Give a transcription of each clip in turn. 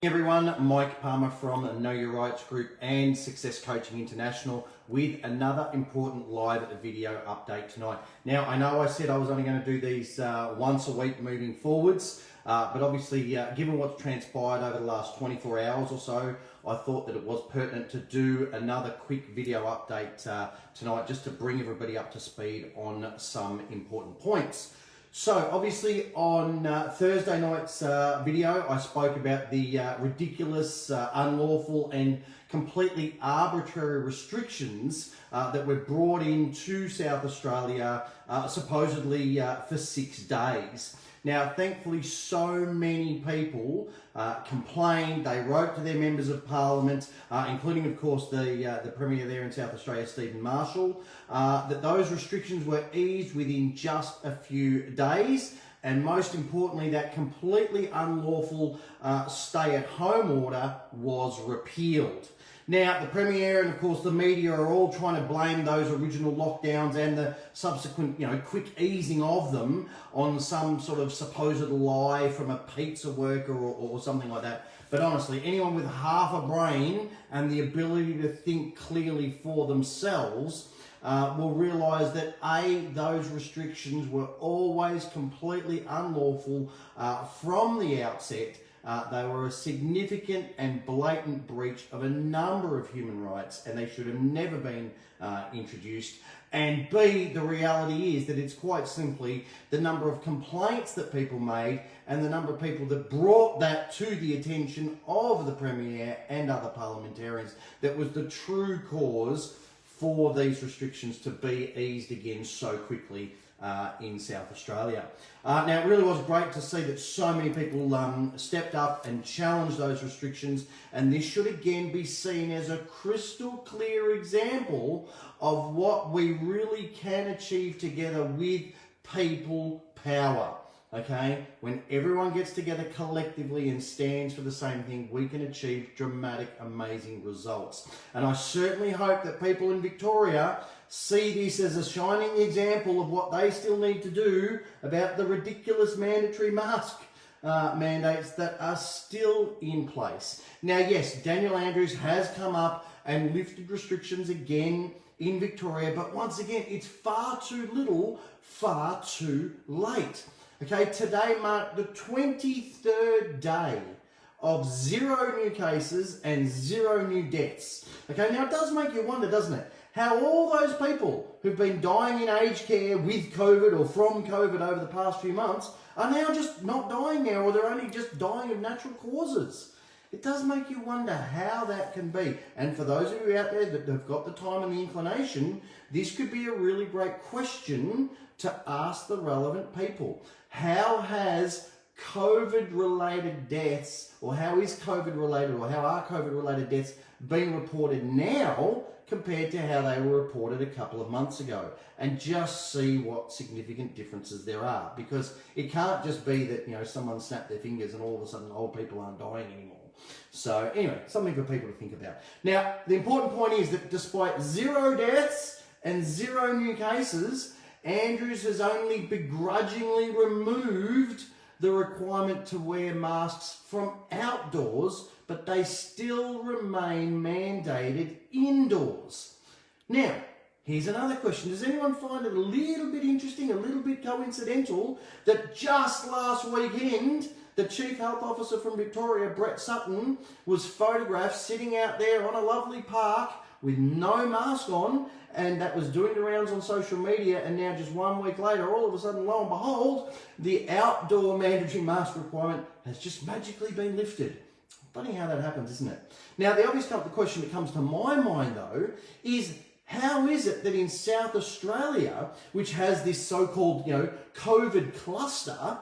Everyone, Mike Palmer from Know Your Rights Group and Success Coaching International with another important live video update tonight. Now, I know I said I was only going to do these once a week moving forwards, but obviously given what's transpired over the last 24 hours or so, I thought that it was pertinent to do another quick video update tonight just to bring everybody up to speed on some important points. So obviously on Thursday night's video, I spoke about the ridiculous, unlawful and completely arbitrary restrictions that were brought into South Australia supposedly for 6 days. Now, thankfully, so many people complained. They wrote to their members of parliament, including, of course, the Premier there in South Australia, Stephen Marshall, that those restrictions were eased within just a few days. And most importantly, that completely unlawful stay-at-home order was repealed. Now, the Premier and, of course, the media are all trying to blame those original lockdowns and the subsequent, quick easing of them on some sort of supposed lie from a pizza worker or something like that. But honestly, anyone with half a brain and the ability to think clearly for themselves will realise that those restrictions were always completely unlawful from the outset. They were a significant and blatant breach of a number of human rights, and they should have never been introduced. And B, the reality is that it's quite simply the number of complaints that people made and the number of people that brought that to the attention of the Premier and other parliamentarians that was the true cause for these restrictions to be eased again so quickly in South Australia. Now, it really was great to see that so many people stepped up and challenged those restrictions, and this should again be seen as a crystal clear example of what we really can achieve together with people power. Okay, when everyone gets together collectively and stands for the same thing, we can achieve dramatic, amazing results. And I certainly hope that people in Victoria see this as a shining example of what they still need to do about the ridiculous mandatory mask mandates that are still in place. Now, yes, Daniel Andrews has come up and lifted restrictions again in Victoria, but once again, it's far too little, far too late. Okay, today marked the 23rd day of 0 new cases and 0 new deaths. Okay, now it does make you wonder, doesn't it? How all those people who've been dying in aged care with COVID or from COVID over the past few months are now just not dying now, or they're only just dying of natural causes. It does make you wonder how that can be. And for those of you out there that have got the time and the inclination, this could be a really great question to ask the relevant people. How has COVID-related deaths, or how is COVID-related, or how are COVID-related deaths being reported now compared to how they were reported a couple of months ago? And just see what significant differences there are. Because it can't just be that, someone snapped their fingers and all of a sudden old people aren't dying anymore. So anyway, something for people to think about. Now, the important point is that despite 0 deaths and 0 new cases, Andrews has only begrudgingly removed the requirement to wear masks from outdoors, but they still remain mandated indoors. Now, here's another question. Does anyone find it a little bit interesting, a little bit coincidental, that just last weekend, the Chief Health Officer from Victoria, Brett Sutton, was photographed sitting out there on a lovely park with no mask on, and that was doing the rounds on social media, and now just 1 week later, all of a sudden, lo and behold, the outdoor mandatory mask requirement has just magically been lifted. Funny how that happens, isn't it? Now, the obvious question that comes to my mind, though, is how is it that in South Australia, which has this so-called, COVID cluster,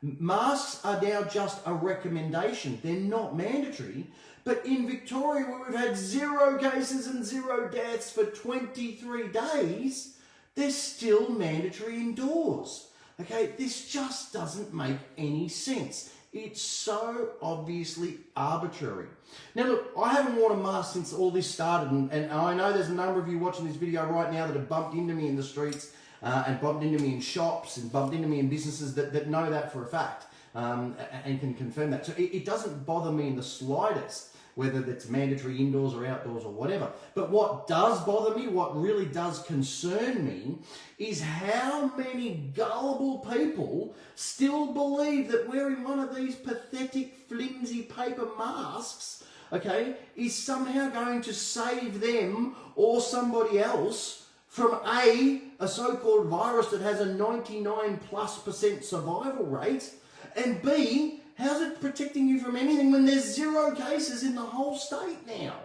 masks are now just a recommendation. They're not mandatory. But in Victoria, where we've had 0 cases and 0 deaths for 23 days, they're still mandatory indoors. Okay, this just doesn't make any sense. It's so obviously arbitrary. Now look, I haven't worn a mask since all this started, and I know there's a number of you watching this video right now that have bumped into me in the streets and bumped into me in shops and bumped into me in businesses that know that for a fact. and can confirm that. So it doesn't bother me in the slightest whether that's mandatory indoors or outdoors or whatever. But what does bother me, what really does concern me, is how many gullible people still believe that wearing one of these pathetic, flimsy paper masks, okay, is somehow going to save them or somebody else from a so-called virus that has a 99+% survival rate, and B, how's it protecting you from anything when there's 0 cases in the whole state now?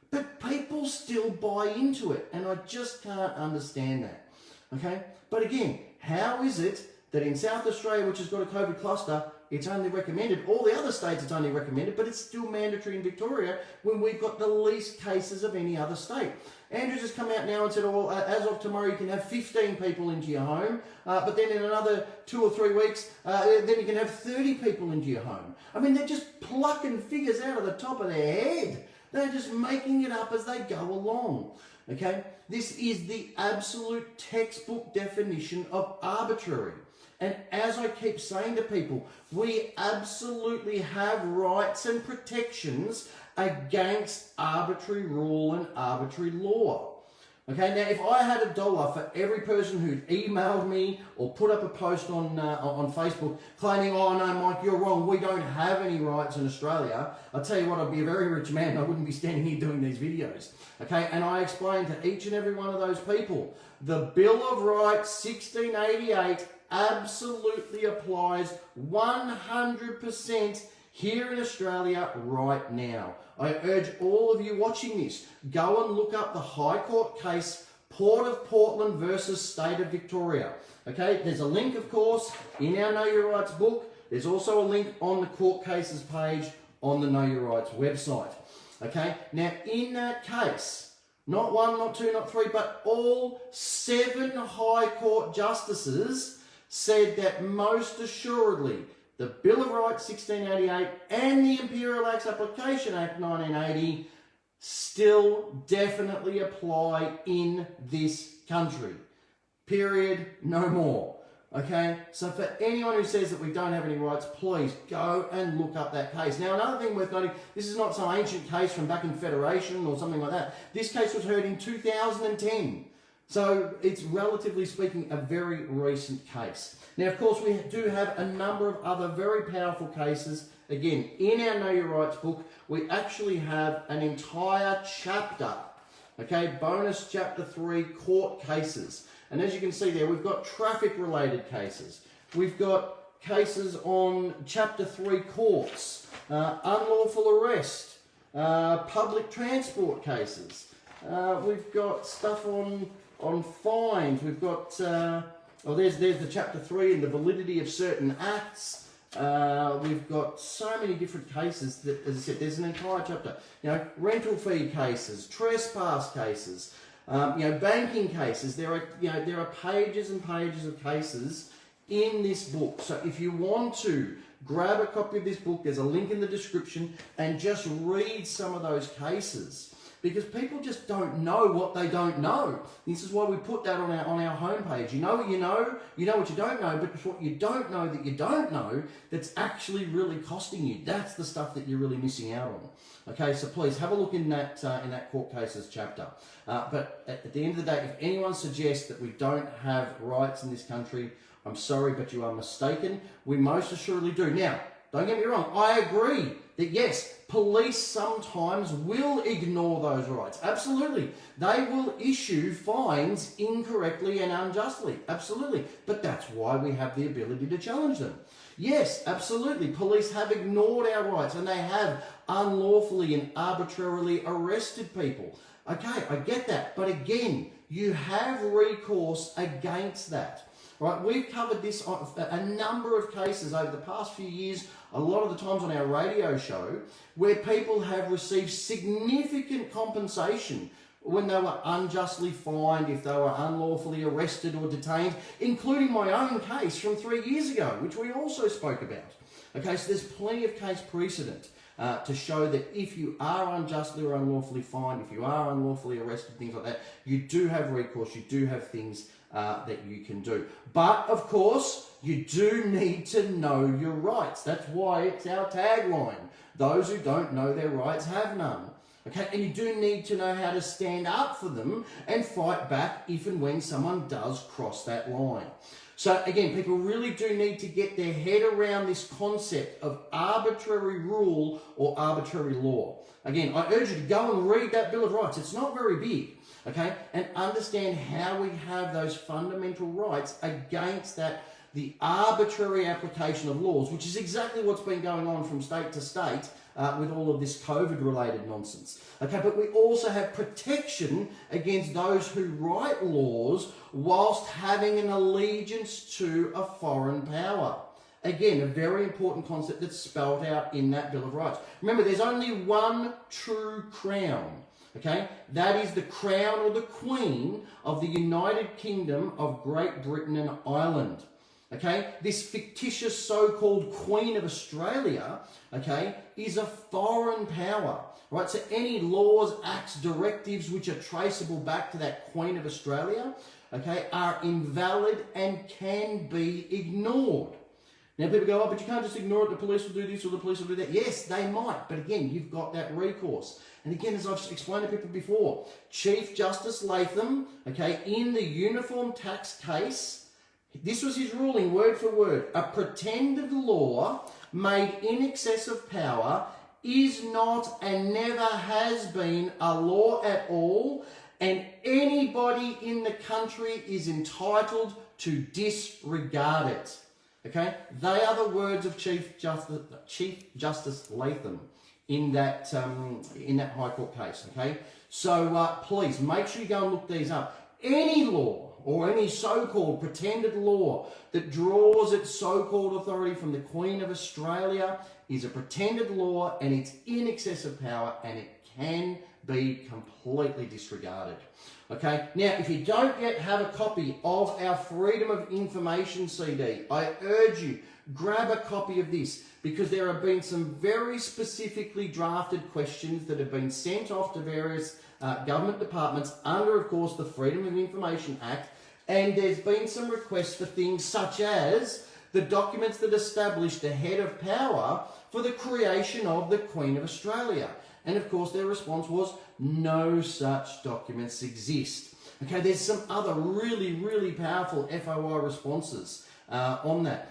But people still buy into it, and I just can't understand that, okay? But again, how is it that in South Australia, which has got a COVID cluster, it's only recommended, all the other states it's only recommended, but it's still mandatory in Victoria when we've got the least cases of any other state? Andrew's has come out now and said, oh, as of tomorrow you can have 15 people into your home, but then in another 2 or 3 weeks, then you can have 30 people into your home. I mean, they're just plucking figures out of the top of their head. They're just making it up as they go along, okay? This is the absolute textbook definition of arbitrary. And as I keep saying to people, we absolutely have rights and protections against arbitrary rule and arbitrary law. Okay, now if I had $1 for every person who'd emailed me or put up a post on Facebook claiming, oh no Mike, you're wrong, we don't have any rights in Australia, I'll tell you what, I'd be a very rich man. I wouldn't be standing here doing these videos. Okay, and I explained to each and every one of those people, the Bill of Rights 1688 absolutely applies 100% here in Australia right now. I urge all of you watching this, go and look up the High Court case, Port of Portland versus State of Victoria. Okay, there's a link, of course, in our Know Your Rights book. There's also a link on the court cases page on the Know Your Rights website. Okay, now in that case, not 1, not 2, not 3, but all 7 High Court justices said that most assuredly the Bill of Rights 1688 and the Imperial Acts Application Act 1980 still definitely apply in this country. Period. No more. Okay? So for anyone who says that we don't have any rights, please go and look up that case. Now, another thing worth noting, this is not some ancient case from back in Federation or something like that. This case was heard in 2010. So it's relatively speaking a very recent case. Now, of course, we do have a number of other very powerful cases. Again, in our Know Your Rights book, we actually have an entire chapter, okay, bonus chapter 3, court cases. And as you can see there, we've got traffic-related cases. We've got cases on chapter 3 courts, unlawful arrest, public transport cases. We've got stuff on fines. We've got, there's the chapter 3 and the validity of certain acts. We've got so many different cases that, as I said, there's an entire chapter. You know, rental fee cases, trespass cases, banking cases. There are pages and pages of cases in this book. So if you want to grab a copy of this book, there's a link in the description, and just read some of those cases. Because people just don't know what they don't know. This is why we put that on our homepage. You know what you know what you don't know, but it's what you don't know that you don't know that's actually really costing you. That's the stuff that you're really missing out on. Okay, so please have a look in that court cases chapter. But at the end of the day, if anyone suggests that we don't have rights in this country, I'm sorry, but you are mistaken. We most assuredly do. Now, don't get me wrong, I agree that yes, police sometimes will ignore those rights. Absolutely. They will issue fines incorrectly and unjustly. Absolutely. But that's why we have the ability to challenge them. Yes, absolutely. Police have ignored our rights and they have unlawfully and arbitrarily arrested people. Okay, I get that. But again, you have recourse against that. Right, we've covered this on a number of cases over the past few years, a lot of the times on our radio show, where people have received significant compensation when they were unjustly fined, if they were unlawfully arrested or detained, including my own case from 3 years ago, which we also spoke about. Okay, so there's plenty of case precedent. to show that if you are unjustly or unlawfully fined, if you are unlawfully arrested, things like that, you do have recourse, you do have things that you can do. But of course, you do need to know your rights. That's why it's our tagline. Those who don't know their rights have none. Okay, and you do need to know how to stand up for them and fight back if and when someone does cross that line. So again, people really do need to get their head around this concept of arbitrary rule or arbitrary law. Again, I urge you to go and read that Bill of Rights. It's not very big, okay? And understand how we have those fundamental rights against the arbitrary application of laws, which is exactly what's been going on from state to state with all of this COVID-related nonsense. Okay, but we also have protection against those who write laws whilst having an allegiance to a foreign power. Again, a very important concept that's spelled out in that Bill of Rights. Remember, there's only one true crown. Okay, that is the crown or the Queen of the United Kingdom of Great Britain and Ireland. Okay, this fictitious so-called Queen of Australia, okay, is a foreign power, right? So any laws, acts, directives which are traceable back to that Queen of Australia, okay, are invalid and can be ignored. Now people go, oh, but you can't just ignore it, the police will do this or the police will do that. Yes, they might, but again, you've got that recourse. And again, as I've explained to people before, Chief Justice Latham, okay, in the uniform tax case, this was his ruling, word for word. A pretended law made in excess of power is not and never has been a law at all, and anybody in the country is entitled to disregard it. Okay? They are the words of Chief Justice Latham in that High Court case. Okay? So please, make sure you go and look these up. Any law or any so-called pretended law that draws its so-called authority from the Queen of Australia is a pretended law, and it's in excess of power, and it can be completely disregarded. Okay, now if you don't yet have a copy of our Freedom of Information CD, I urge you, grab a copy of this, because there have been some very specifically drafted questions that have been sent off to various government departments under, of course, the Freedom of Information Act, and there's been some requests for things such as the documents that established the head of power for the creation of the Queen of Australia. And of course their response was, no such documents exist. Okay, there's some other really, really powerful FOI responses on that.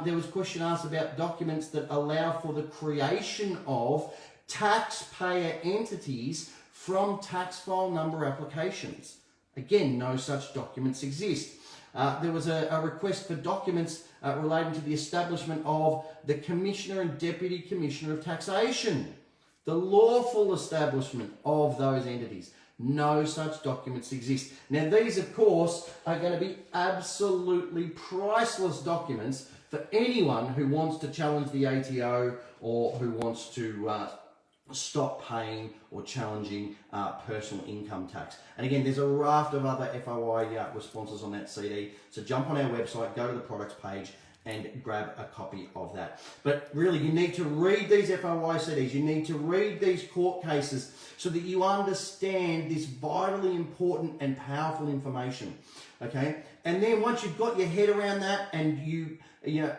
There was a question asked about documents that allow for the creation of taxpayer entities from tax file number applications. Again, no such documents exist. There was a request for documents relating to the establishment of the Commissioner and Deputy Commissioner of Taxation, the lawful establishment of those entities. No such documents exist. Now, these, of course, are going to be absolutely priceless documents for anyone who wants to challenge the ATO or who wants to stop paying or challenging personal income tax. And again, there's a raft of other FOI responses on that CD. So jump on our website, go to the products page, and grab a copy of that. But really, you need to read these FOI CDs. You need to read these court cases so that you understand this vitally important and powerful information. Okay? And then once you've got your head around that and you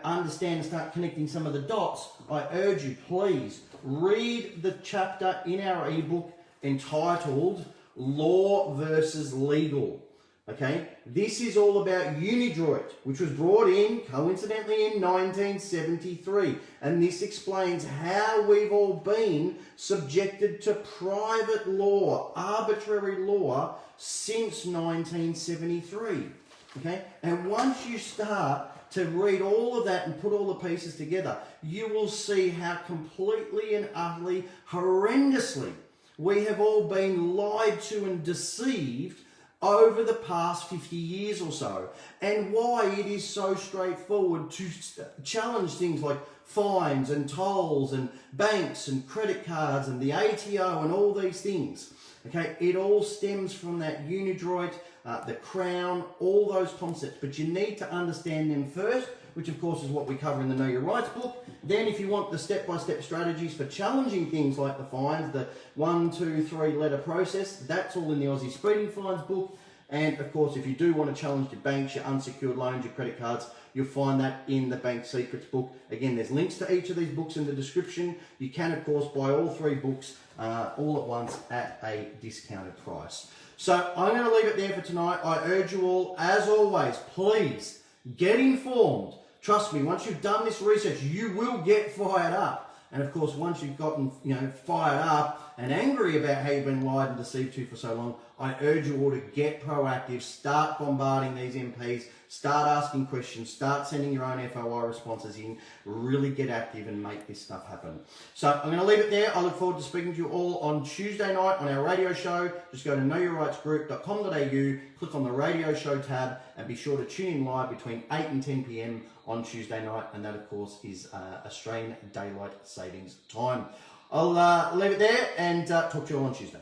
understand and start connecting some of the dots, I urge you, please, read the chapter in our ebook entitled Law versus Legal. Okay, this is all about Unidroit, which was brought in coincidentally in 1973, and this explains how we've all been subjected to private law, arbitrary law, since 1973. Okay, and once you start to read all of that and put all the pieces together, you will see how completely and utterly horrendously we have all been lied to and deceived over the past 50 years or so, and why it is so straightforward to challenge things like fines and tolls and banks and credit cards and the ATO and all these things. Okay, it all stems from that Unidroit, the Crown, all those concepts, but you need to understand them first which of course is what we cover in the Know Your Rights book. Then if you want the step-by-step strategies for challenging things like the fines, the 1, 2, 3 letter process, that's all in the Aussie Speeding Fines book. And of course, if you do want to challenge your banks, your unsecured loans, your credit cards, you'll find that in the Bank Secrets book. Again, there's links to each of these books in the description. You can, of course, buy all 3 books all at once at a discounted price. So I'm going to leave it there for tonight. I urge you all, as always, please get informed. Trust me, once you've done this research, you will get fired up. And of course, once you've gotten fired up and angry about how you've been lied and deceived to for so long, I urge you all to get proactive, start bombarding these MPs, start asking questions, start sending your own FOI responses in, really get active and make this stuff happen. So I'm going to leave it there. I look forward to speaking to you all on Tuesday night on our radio show. Just go to knowyourrightsgroup.com.au, click on the radio show tab, and be sure to tune in live between 8 and 10 p.m. on Tuesday night, and that of course is Australian Daylight Savings Time. I'll leave it there and talk to you all on Tuesday.